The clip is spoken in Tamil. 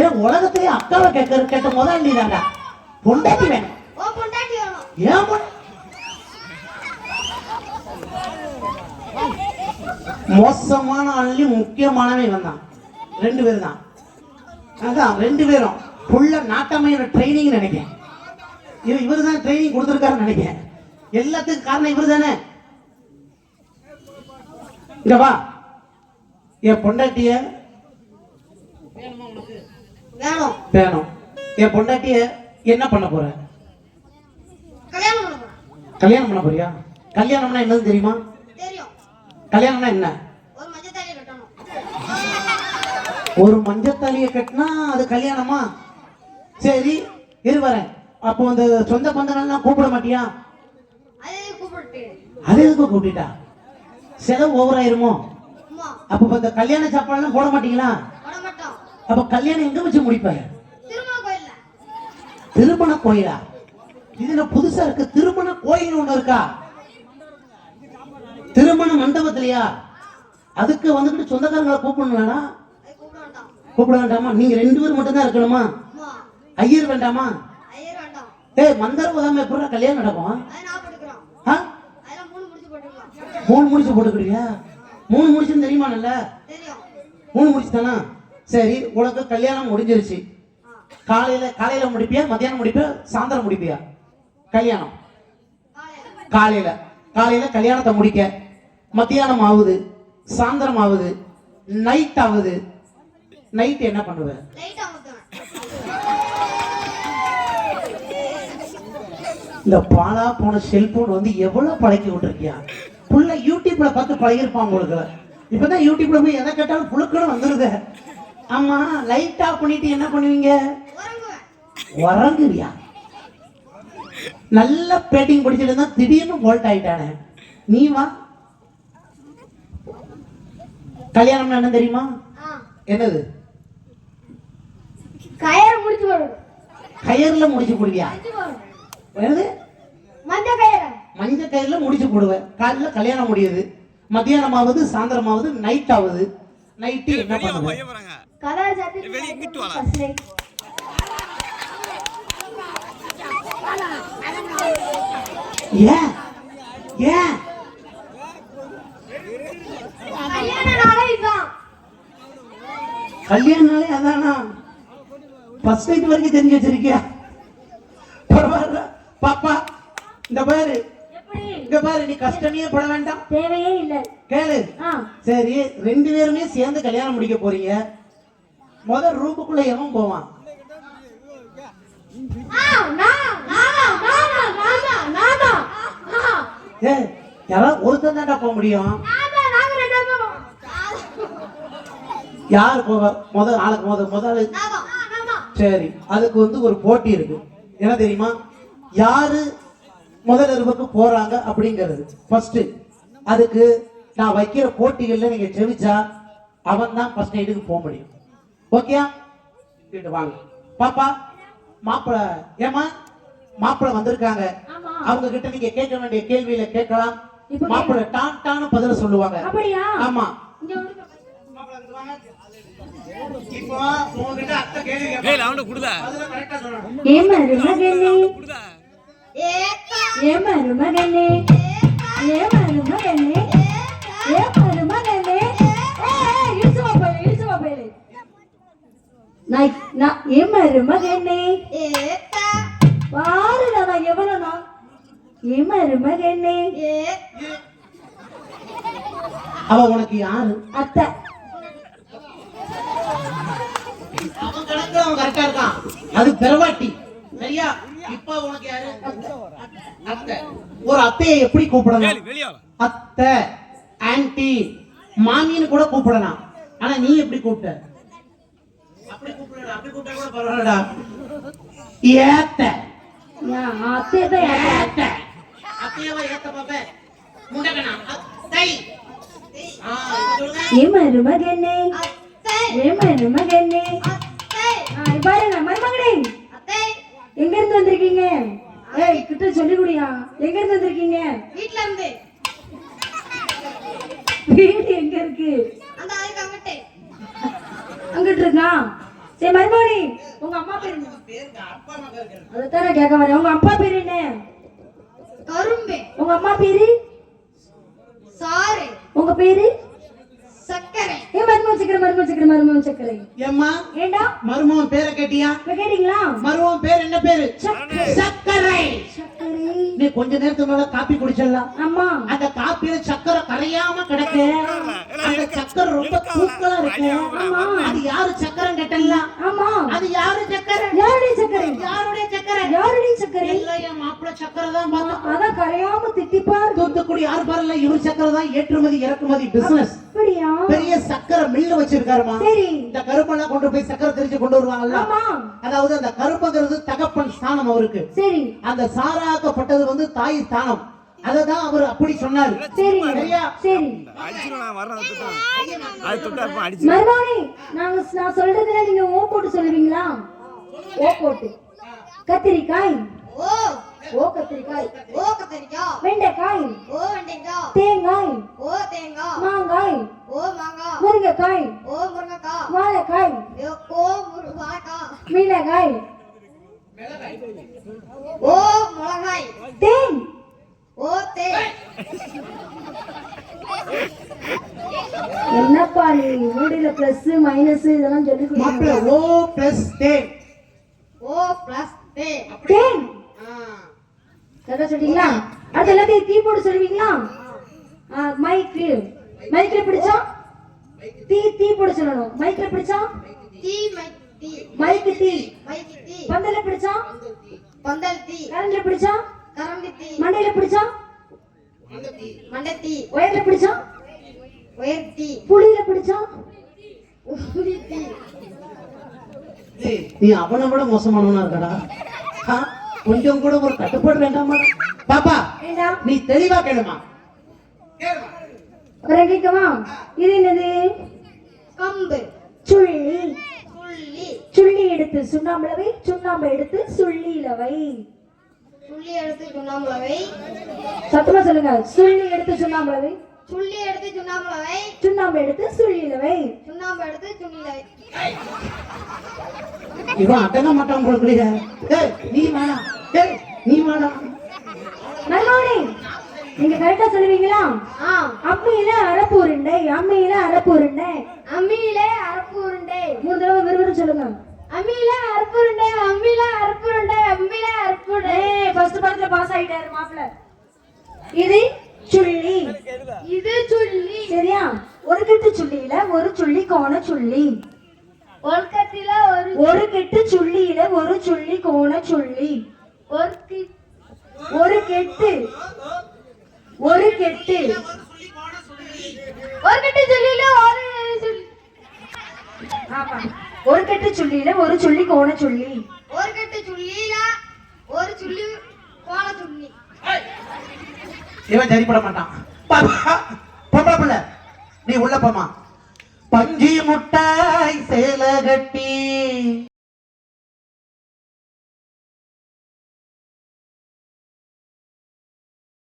ஏன் உலகத்திலே அக்காவை கேட்ட முதல் நீ தாண்டா. பொண்டாட்டி வேணும். ஏன் மோசமான ஆள்லி முக்கியமானவன் வந்தான். 2 பேர் தான். அதான் 2 பேரும் புள்ள நாட்டமையோட ட்ரைனிங் நினைக்கிறேன். இவரு தான் ட்ரைனிங் கொடுத்துருக்காருன்னு நினைக்கிறேன். எல்லாத்துக்கும் காரணம் இவரு தானே. இங்க வா. என் பொண்டாட்டிய வேணும். என் பொண்டாட்டிய என்ன பண்ண போற? கல்யாணம் பண்ண போறியா? கல்யாணம்னா என்னது தெரியுமா? கல்யாணம்னா என்ன? ஒரு மஞ்சத்தாலியை கட்டினா அது கல்யாணமா? சரி இருவரேன். அப்போ அந்த சொந்த பந்தங்கள்லாம் கூப்பிட மாட்டியா? அது எதுக்கு கூப்பிட்டா? செலவு ஓவர் ஆயிருமோ? அப்ப இந்த கல்யாண சாப்பாடுலாம் போட மாட்டீங்களா? அப்ப கல்யாணம் எங்க வச்சு முடிப்பாங்க? திருமண கோயிலா? இதுல புதுசா இருக்கு. திருமண கோயில் ஒண்ணு இருக்கா? திருமண மண்டபத்திலையா? அதுக்கு வந்துட்டு சொந்தக்காரங்களை கூப்பிடணும்னா கூப்பிட வேண்டாமா? நீங்க 2 பேர் மட்டும் தான் இருக்கணுமா? ஐயர் வேண்டாமா? ஏய் மந்திர உதாம எப்படா கல்யாணம் நடக்கும்? 3 முடிச்சு போட்டுக்கிறியா? 3 முடிச்சுன்னு தெரியுமா? நல்ல 3 முடிச்சு தானா? சரி உனக்கு கல்யாணம் முடிஞ்சிருச்சு. காலையில முடிப்பியா? மத்தியானம் முடிப்பியா? சாயந்தரம் முடிப்பியா? கல்யாணம் காலையில கல்யாணத்தை முடிக்க மத்தியானம் ஆகுது, சாயந்தரம் ஆகுது, நைட் ஆகுது. நைட் என்ன பண்ணுவ? இந்த பாலா போன செல்போன் வந்து எவ்வளவு பழக்கி விட்டுருக்கியா? புள்ள யூடியூப்ல பார்த்து பழகிருப்பான் உங்களுக்கு. இப்பதான் யூடியூப்ல போய் எதை கேட்டாலும் புழுக்கணும் வந்துருது. ஆமா லைட் ஆஃப் பண்ணிட்டு என்ன பண்ணுவீங்க? உறங்குவியா? நல்ல பேட்டிங் படிச்சுட்டு இருந்தா திடீர்னு போல்ட் ஆயிட்டானே. நீ வா. கல்யாணம்னா என்ன தெரியுமா? என்னது? கயர்ல முடிச்சு போடுவியா? என்னது? மஞ்ச கயிறுல முடிச்சு போடுவேன். காலையில கல்யாணம் முடியுது, மத்தியானம் ஆகுது, சாயந்தரம் ஆகுது, நைட் ஆகுது. நைட்டு என்ன பண்ணுவேன்? ஏன் ஏன் கல்யாண நாளே அதானா? ஃபர்ஸ்ட் நைட் வரைக்கும் தெரிஞ்சு வச்சிருக்கியா? பரவாயில்ல பாப்பா. இந்த பாரு, இங்க பாரு, நீ கஷ்டமே பட வேண்டாம், தேவையே இல்ல. கேளு. சரி 2 பேருமே சேர்ந்து கல்யாணம் முடிக்க போறீங்க. முதல் ரூமுக்குள்ள எவன் போவான்? யாராவது ஒருத்தன் தாண்டா போக முடியும். யாரு போவா? முதல் ஆளுக்கு முதல். சரி அதுக்கு வந்து ஒரு போட்டி இருக்கு. என்ன தெரியுமா? யாரு முதல் இருப்புக்கு போறாங்க அப்படிங்கிறது ஃபர்ஸ்ட். அதுக்கு நான் வைக்கிற போட்டிகள்ல நீங்க ஜெயிச்சா அவன் தான் ஃபர்ஸ்ட் நைட்டுக்கு போக முடியும். ஓகே வாங்க பாப்பா. மாப்பிள்ள ஏமா மாப்பிள்ள வந்திருக்காங்க. அவங்க கிட்ட நீங்க கேட்க வேண்டிய கேள்வியில கேட்கலாம். மாப்பிள்ள டான்னு பதில சொல்லுவாங்க. ஆமா. இப்போ உங்ககிட்ட அத்தை கேள்வி கேட்பாங்க. ஏய் அவன குடுடா. அதுல கரெக்ட்டா சொல்லணும். ஏமா மகனே குடுடா. ஏமா மகனே ஏமா மகனே ஏமா மகனே ஏய் இழுச்சு வா போய் நான் ஏமா மகனே ஏத்தா பாருடா நான் எவ்வளவுனா ஏமா மகனே அவ உனக்கு யாரு? அத்தை. அவன் கணக்கு அவன் கரெக்டா இருக்கான். அது பெருவாட்டி சரியா? இப்ப உனக்கு யாரு? அத்தை. ஒரு அத்தையை எப்படி கூப்பிடணும்? அத்தை, ஆன்ட்டி, மாமின்னு கூட கூப்பிடலாம். ஆனா நீ எப்படி கூப்பிட்ட? அப்படி கூப்பிடடா. அப்படி கூப்பிட்டா கூட பரவாயில்லடா. ஏத்த. அத்தையவே ஏத்த. அத்தையவே ஏத்த பாப்பே. முண்டகனா அத்தை. ஏமா மகனே அத்தை. ஏமா மகனே அத்தை. பாருங்க மருமகளே. அத்தை. எங்க இருந்து வந்திருக்கீங்க? ஏய் கிட்ட சொல்லி குடியா. எங்க இருந்து வந்திருக்கீங்க? வீட்ல இருந்து. வீடு எங்க இருக்கு? அந்த அங்கிட்ட இருக்கா. சரி மருமகனே, உங்க அம்மா பேரு என்ன? அதுதான் கேட்க வரேன். உங்க அப்பா பேரு என்ன? கரும்பு. உங்க அம்மா பேரு? சாறு. உங்க பேரு? சக்கரை. ஏ மருமகன் சக்கரை. ஏம்மா ஏண்டா மருமகன் பேரை கேட்டியா? கேட்டீங்களா? மருமகன் பேர் என்ன பேரு? சக்கரை. சக்கரை. நீ கொஞ்ச நேரத்துக்கு மேல காப்பி குடிச்சிடலாம். ஆமா. அந்த காப்பியில சக்கரை கரையாம கிடக்கு. அந்த சக்கரை ரொம்ப தூக்கலா இருக்கு. அது யாரு சக்கரை கேட்டல? ஆமா. அது யாரு சக்கரை? யாருடைய சக்கரை? யாருடைய சக்கரை? யாருடைய சக்கரை? இல்லையா மாப்பிள்ள சக்கரை தான் பார்த்தோம். அதான் கரையாம தித்திப்பார். தூத்துக்குடி யாரு பாருல இவர் சக்கரை தான் ஏற்றுமதி இறக்குமதி பிசினஸ். அப்படியா? பெரிய சக்கரை மில்லு வச்சிருக்காருமா. சரி. இந்த கருப்பெல்லாம் கொண்டு போய் சக்கரை திரிச்சு கொண்டு வருவாங்கல்ல. ஆமா. அதாவது அந்த கருப்புங்கிறது தகப்பன் ஸ்தானம் அவருக்கு. சரி. அந்த சாராக்கப்பட்டது வந்து தாய் ஸ்தானம். அததான் அவர் அப்படி சொன்னாரு. சரி. சரியா? சரி. மருமகனே, நான் சொல்றதுல நீங்க ஓ போட்டு சொல்லுவீங்களா? ஓ போட்டு. கத்திரிக்காய். ஓ. ஓ கத்திரிக்காய். ஓ கத்திரிக்காய். வெண்டைக்காய். ஓ வெண்டைக்காய். தேங்காய். ஓ தேங்காய். மாங்காய். ஓ மாங்காய். முருங்கைக்காய். ஓ முருங்கைக்காய். வாழைக்காய். ஓ வாழைக்காய். மிளகாய். ஓ மிளகாய். தேன். ஓ தேன். என்னப்பா நீ மூடில பிளஸ் மைனஸ் இதெல்லாம் சொல்லி மாப்பிள்ள ஓ பிளஸ் தேன். ஓ பிளஸ் தேன். தேன். கரெக்டா சொல்றீங்களா? அடுத்து எல்லாத்தையும் தீ போட்டு சொல்லுவீங்களா? மைக்கு. மைக்ல பிடிச்சா தீ போட்டு சொல்லணும். மைக்ல பிடிச்சா தீ மைக் தீ. மைக்கு தீ. மைக் தீ. பந்தல்ல பிடிச்சா பந்தல் தீ. கரண்ட்ல பிடிச்சா கரண்டி தீ. மண்டையில பிடிச்சா மண்டை தீ. ஒயர்ல பிடிச்சா ஒயர் தீ. புளியில பிடிச்சா புளி தீ. நீ அவனை விட மோசமானவனா இருக்கடா. கொஞ்சம் கூட ஒரு கட்டுப்பாடு வேண்டாமா? பாப்பா ஏண்டா நீ தெளிவா கேளுமா. கேட்கவா? இது என்னது? கம்பு. சுள்ளி. சுள்ளி. சுள்ளி எடுத்து சுண்ணாம்புலவை. சுண்ணாம்பு எடுத்து சுள்ளியிலவை. சுள்ளி எடுத்து சுண்ணாம்புலவை. சத்தமா சொல்லுங்க. சுள்ளி எடுத்து சுண்ணாம்புலவை. சுள்ளி எடுத்து சுண்ணாம்புலவை. சுண்ணாம்பு எடுத்து சுள்ளியிலவை. சுண்ணாம்பு எடுத்து சுள்ளிலவை. இவன் அடங்க மாட்டான் போல. நீ வேணா. நீ வேணா. மருமகனே, நீங்க கரெக்டா சொல்லுவீங்களா? அம்மியில அரப்பு உருண்டை. அம்மியில அரப்பு உருண்டை. அம்மியில அரப்பு உருண்டை. 3 தடவை விறுவிறு சொல்லுங்க. அம்மியில அரப்பு உருண்டை. அம்மியில அரப்பு உருண்டை. அம்மியில அரப்பு உருண்டை. ஃபர்ஸ்ட் படத்துல பாஸ் ஆயிட்டாரு மாப்ள. இது சுள்ளி. இது சுள்ளி. சரியா? ஒரு கெட்டு சுள்ளியில ஒரு சுள்ளி கோண சுள்ளி. ஒரு கட்டில ஒரு கெட்டு சுள்ளியில ஒரு சுள்ளி கோண சுள்ளி. ஒரு கெட்டு ஒரு கெட்டு ஒரு கெட்டு சுள்ளியில ஒரு சுள்ளி. ஆமா. ஒரு கெட்டு சுள்ளியில ஒரு சுள்ளி கோண சுள்ளி. ஒரு கெட்டு சுள்ளியில ஒரு சுள்ளி கோண சுள்ளி. இவன் சரிப்பட மாட்டான். பொம்பளை பிள்ளை நீ உள்ள போமா. பஞ்சி முட்டாய் சேல கட்டி